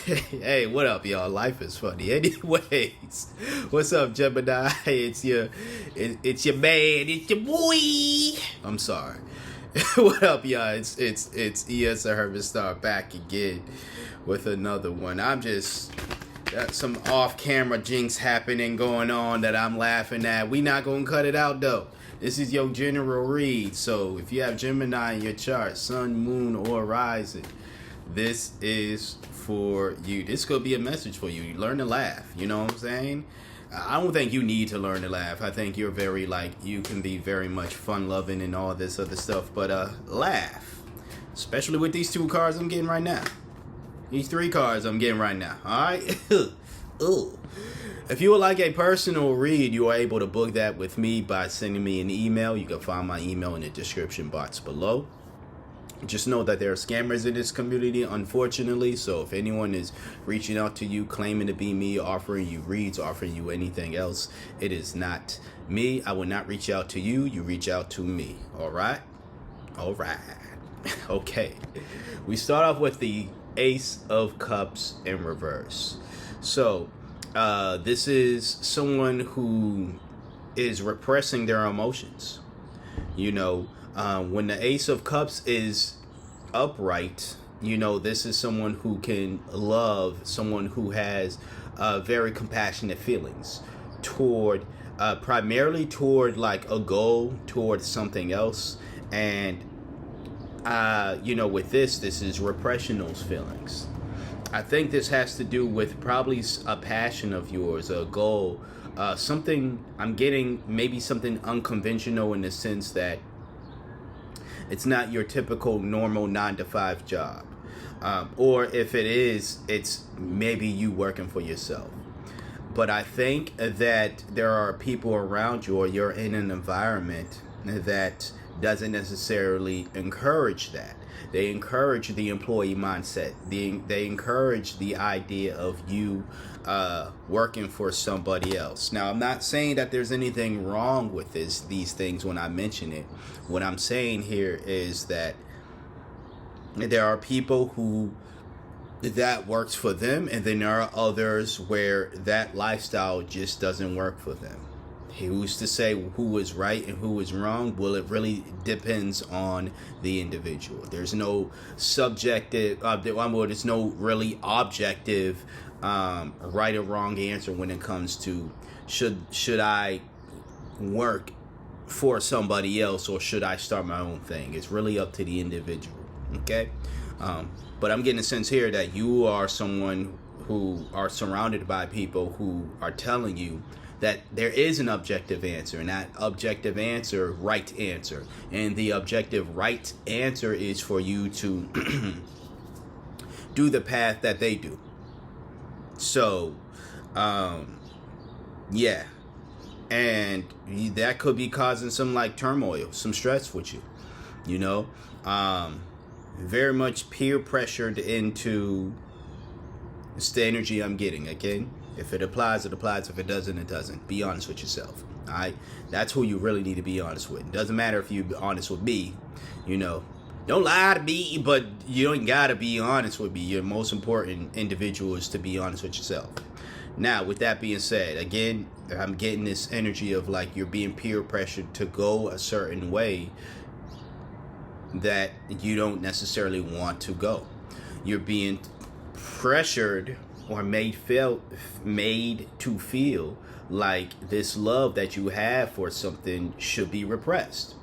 Hey, what up, y'all? Life is funny. Anyways, what's up, Gemini? It's your man, it's your boy. I'm sorry. What up, y'all? It's ES a Herman Star back again with another one. I'm just got some off-camera jinx happening going on that I'm laughing at. We not gonna cut it out though. This is your general read. So if you have Gemini in your chart, Sun, Moon, or Rising, this is for you. This could be a message for you. You learn to laugh. You know what I'm saying? I don't think you need to learn to laugh. I think you're very you can be very much fun loving and all this other stuff. But laugh, especially with these two cards I'm getting right now. These three cards I'm getting right now. All right. Ooh. If you would like a personal read, you are able to book that with me by sending me an email. You can find my email in the description box below. Just know that there are scammers in this community, unfortunately. So if anyone is reaching out to you, claiming to be me, offering you reads, offering you anything else, it is not me. I will not reach out to you. You reach out to me. All right? All right. Okay. We start off with the Ace of Cups in reverse. So this is someone who is repressing their emotions. You know, when the Ace of Cups is upright, you know, this is someone who can love, someone who has very compassionate feelings toward, primarily toward like a goal, toward something else. And, you know, with this is repression those feelings. I think this has to do with probably a passion of yours, a goal, something I'm getting, maybe something unconventional in the sense that it's not your typical normal 9-to-5 job. Or if it is, it's maybe you working for yourself. But I think that there are people around you, or you're in an environment that doesn't necessarily encourage that. They encourage the employee mindset. They encourage the idea of you working for somebody else. Now, I'm not saying that there's anything wrong with these things when I mention it. What I'm saying here is that there are people who that works for them, and then there are others where that lifestyle just doesn't work for them. Who's to say who is right and who is wrong? Well, it really depends on the individual. There's no subjective, there's no really objective right or wrong answer when it comes to should I work for somebody else or should I start my own thing? It's really up to the individual. Okay, but I'm getting a sense here that you are someone who are surrounded by people who are telling you that there is an objective answer, and that objective answer, right answer. And the objective right answer is for you to do the path that they do. So, yeah. And that could be causing some turmoil, some stress with you, you know. Very much peer pressured into it's the energy I'm getting, okay? If it applies, it applies. If it doesn't, it doesn't. Be honest with yourself, all right? That's who you really need to be honest with. It doesn't matter if you're honest with me, you know. Don't lie to me, but you don't got to be honest with me. Your most important individual is to be honest with yourself. Now, with that being said, again, I'm getting this energy of you're being peer pressured to go a certain way that you don't necessarily want to go. You're being pressured or made to feel like this love that you have for something should be repressed.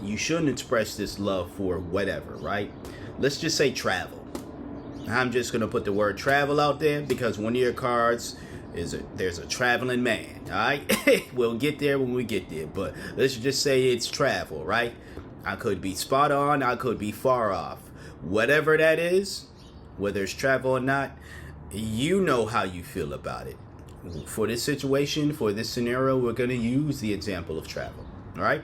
You shouldn't express this love for whatever, right? Let's just say travel. I'm just going to put the word travel out there because one of your cards there's a traveling man, all right? We'll get there when we get there, but let's just say it's travel, right? I could be spot on, I could be far off. Whatever that is, whether it's travel or not, you know how you feel about it. For this situation, for this scenario, we're going to use the example of travel, all right?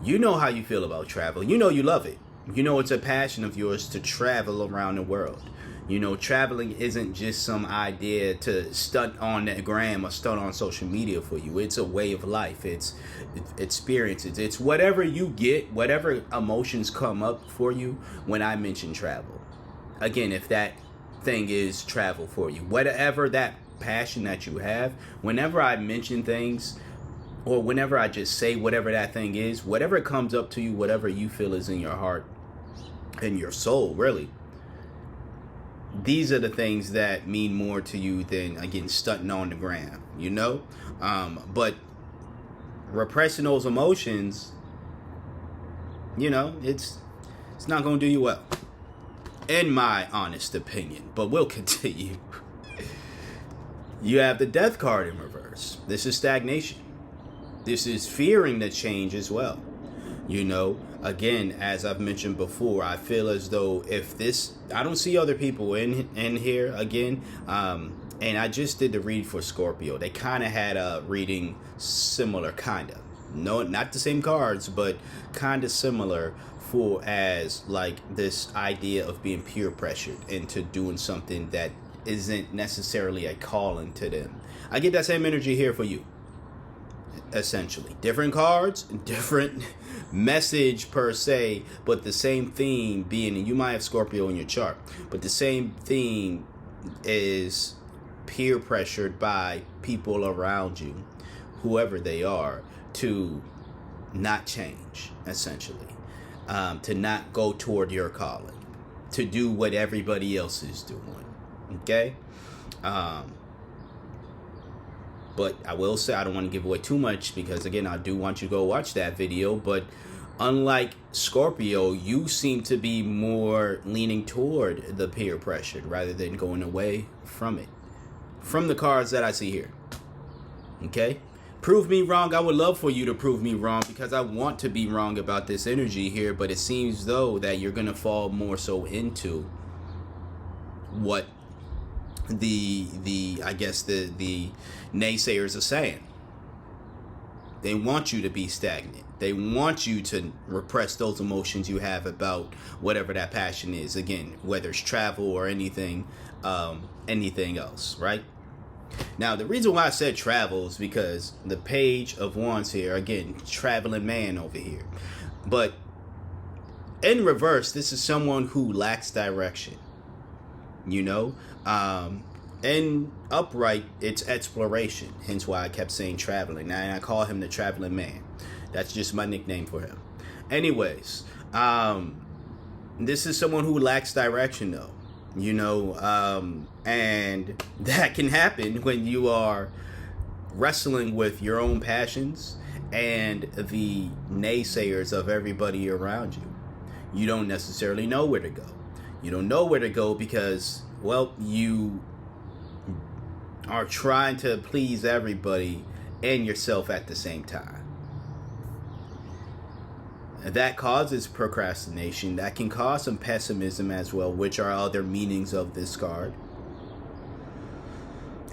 You know how you feel about travel. You know you love it. You know it's a passion of yours to travel around the world. You know, traveling isn't just some idea to stunt on the gram or stunt on social media for you. It's a way of life. It's experiences. It's whatever you get, whatever emotions come up for you when I mention travel. Again, if that thing is travel for you. Whatever that passion that you have, whenever I mention things, or whenever I just say whatever that thing is, whatever comes up to you, whatever you feel is in your heart and your soul, really, these are the things that mean more to you than, again, stunting on the gram, you know? But repressing those emotions, you know, it's not going to do you well, in my honest opinion. But we'll continue. You have the Death card in reverse. This is stagnation. This is fearing the change as well. You know, again, as I've mentioned before, I feel as though if this, I don't see other people in here again. And I just did the read for Scorpio. They kind of had a reading similar, kind of. No, not the same cards, but kind of similar, for as like this idea of being peer pressured into doing something that isn't necessarily a calling to them. I get that same energy here for you. Essentially, different cards, different message per se, but the same theme being, and you might have Scorpio in your chart, but the same theme is peer pressured by people around you, whoever they are, to not change, essentially, to not go toward your calling, to do what everybody else is doing. Okay. But I will say, I don't want to give away too much, because again, I do want you to go watch that video. But unlike Scorpio, you seem to be more leaning toward the peer pressure rather than going away from it, from the cards that I see here. Okay. Prove me wrong. I would love for you to prove me wrong, because I want to be wrong about this energy here. But it seems though that you're going to fall more so into what the naysayers are saying. They want you to be stagnant. They want you to repress those emotions you have about whatever that passion is. Again, whether it's travel or anything else, right? Now, the reason why I said travel is because the Page of Wands here, again, traveling man over here. But in reverse, this is someone who lacks direction. You know, and upright, it's exploration. Hence why I kept saying traveling. Now, and I call him the traveling man. That's just my nickname for him. Anyways, this is someone who lacks direction, though. You know, and that can happen when you are wrestling with your own passions and the naysayers of everybody around you. You don't necessarily know where to go. You don't know where to go because, well, you are trying to please everybody and yourself at the same time. That causes procrastination. That can cause some pessimism as well, which are other meanings of this card.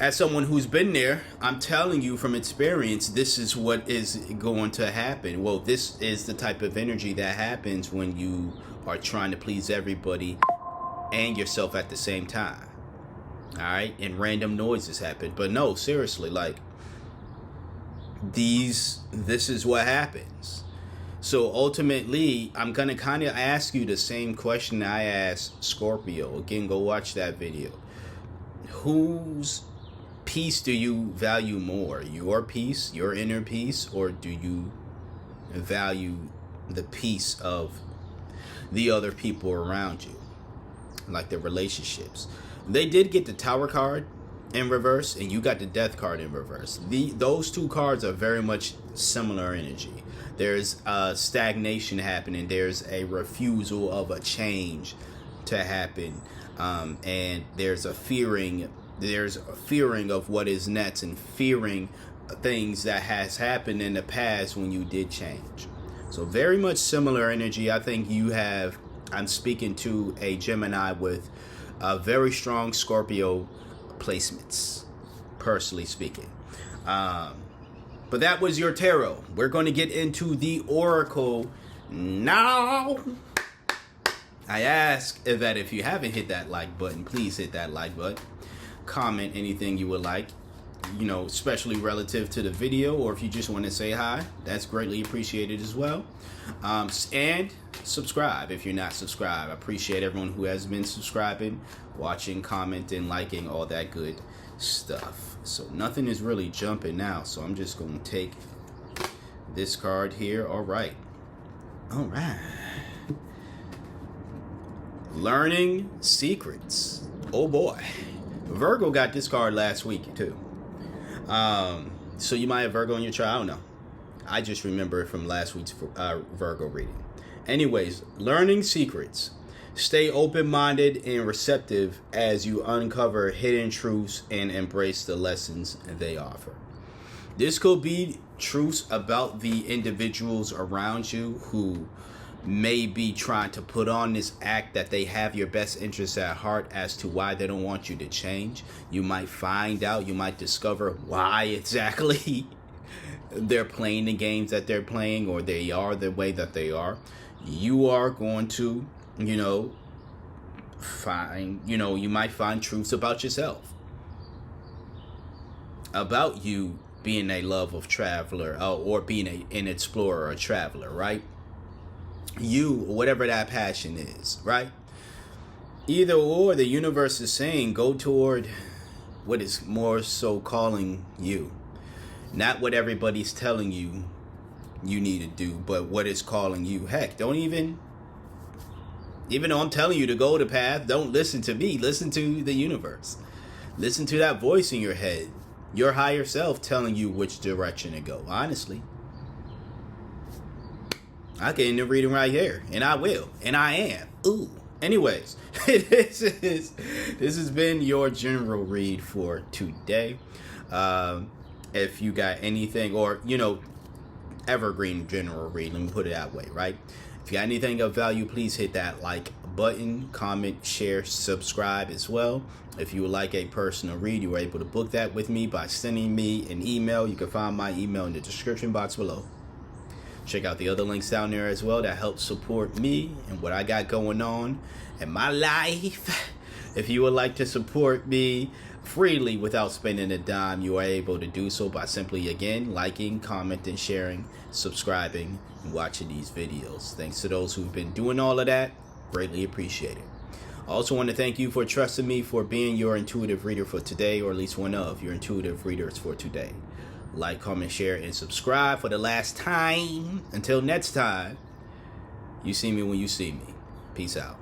As someone who's been there, I'm telling you from experience, this is what is going to happen. Well, this is the type of energy that happens when you are trying to please everybody and yourself at the same time. All right, and random noises happen. But no, seriously, like this is what happens. So ultimately, I'm gonna kind of ask you the same question I asked Scorpio. Again, go watch that video. Whose peace do you value more? Your peace, your inner peace, or do you value the peace of the other people around you? Like the relationships. They did get the Tower card in reverse, and you got the Death card in reverse. Those two cards are very much similar energy. There's stagnation happening. There's a refusal of a change to happen, and there's a fearing. There's a fearing of what is next, and fearing things that has happened in the past when you did change. So very much similar energy. I think you have. I'm speaking to a Gemini with very strong Scorpio placements, personally speaking. But that was your tarot. We're going to get into the Oracle now. I ask that if you haven't hit that like button, please hit that like button. Comment anything you would like. especially relative to the video, or if you just want to say hi, that's greatly appreciated as well. And subscribe if you're not subscribed. I appreciate everyone who has been subscribing, watching, commenting, liking, all that good stuff. So nothing is really jumping now, so I'm just going to take this card here. All right. Learning secrets. Oh boy. Virgo got this card last week too. So you might have Virgo in your chart. I don't know. I just remember it from last week's Virgo reading. Anyways, learning secrets. Stay open-minded and receptive as you uncover hidden truths and embrace the lessons they offer. This could be truths about the individuals around you who may be trying to put on this act that they have your best interests at heart as to why they don't want you to change. You might find out, you might discover why exactly they're playing the games that they're playing, or they are the way that they are. You are going to, you might find truths about yourself, about you being a love of traveler, or being an explorer or traveler, right? You, whatever that passion is, right? Either or, the universe is saying go toward what is more so calling you. Not what everybody's telling you need to do, but what is calling you. Heck, don't even though I'm telling you to go the path, don't listen to me. Listen to the universe. Listen to that voice in your head. Your higher self telling you which direction to go. Honestly. I can end the reading right here. And I will. And I am. Ooh. Anyways, this has been your general read for today. If you got anything, or, evergreen general read, let me put it that way, right? If you got anything of value, please hit that like button, comment, share, subscribe as well. If you would like a personal read, you are able to book that with me by sending me an email. You can find my email in the description box below. Check out the other links down there as well that help support me and what I got going on in my life. If you would like to support me freely without spending a dime, you are able to do so by simply, again, liking, commenting, sharing, subscribing, and watching these videos. Thanks to those who've been doing all of that. Greatly appreciate it. I also want to thank you for trusting me for being your intuitive reader for today, or at least one of your intuitive readers for today. Like, comment, share, and subscribe for the last time. Until next time, you see me when you see me. Peace out.